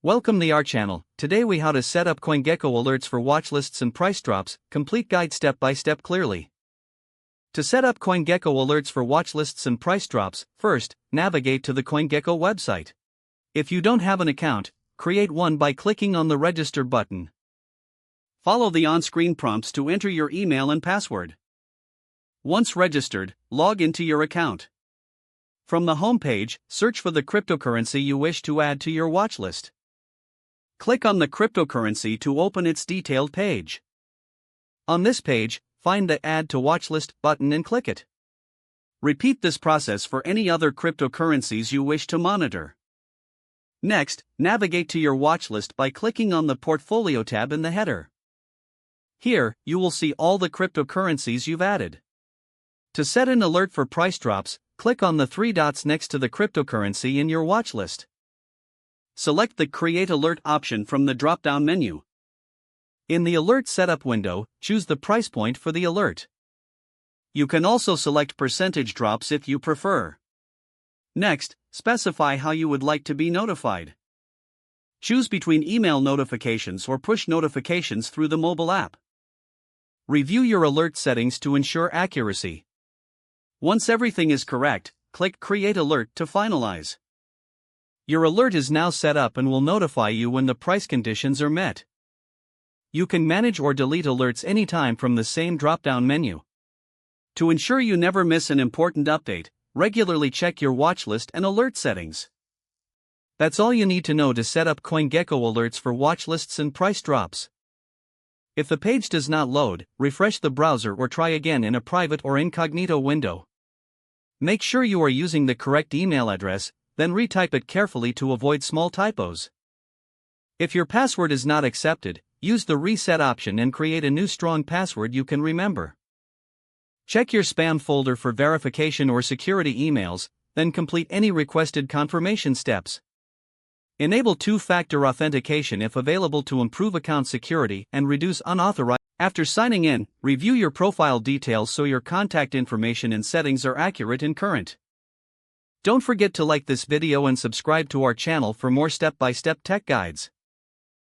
Welcome to our channel. Today we how to set up CoinGecko alerts for watchlists and price drops, complete guide step by step clearly. To set up CoinGecko alerts for watchlists and price drops, first, navigate to the CoinGecko website. If you don't have an account, create one by clicking on the register button. Follow the on-screen prompts to enter your email and password. Once registered, log into your account. From the home page, search for the cryptocurrency you wish to add to your watchlist. Click on the cryptocurrency to open its detailed page. On this page, find the Add to Watchlist button and click it. Repeat this process for any other cryptocurrencies you wish to monitor. Next, navigate to your watchlist by clicking on the Portfolio tab in the header. Here, you will see all the cryptocurrencies you've added. To set an alert for price drops, click on the three dots next to the cryptocurrency in your watchlist. Select the Create Alert option from the drop-down menu. In the Alert Setup window, choose the price point for the alert. You can also select percentage drops if you prefer. Next, specify how you would like to be notified. Choose between email notifications or push notifications through the mobile app. Review your alert settings to ensure accuracy. Once everything is correct, click Create Alert to finalize. Your alert is now set up and will notify you when the price conditions are met. You can manage or delete alerts anytime from the same drop-down menu. To ensure you never miss an important update, regularly check your watchlist and alert settings. That's all you need to know to set up CoinGecko alerts for watchlists and price drops. If the page does not load, refresh the browser or try again in a private or incognito window. Make sure you are using the correct email address, then retype it carefully to avoid small typos. If your password is not accepted, use the reset option and create a new strong password you can remember. Check your spam folder for verification or security emails, then complete any requested confirmation steps. Enable two-factor authentication if available to improve account security and reduce unauthorized. After signing in, review your profile details so your contact information and settings are accurate and current. Don't forget to like this video and subscribe to our channel for more step-by-step tech guides.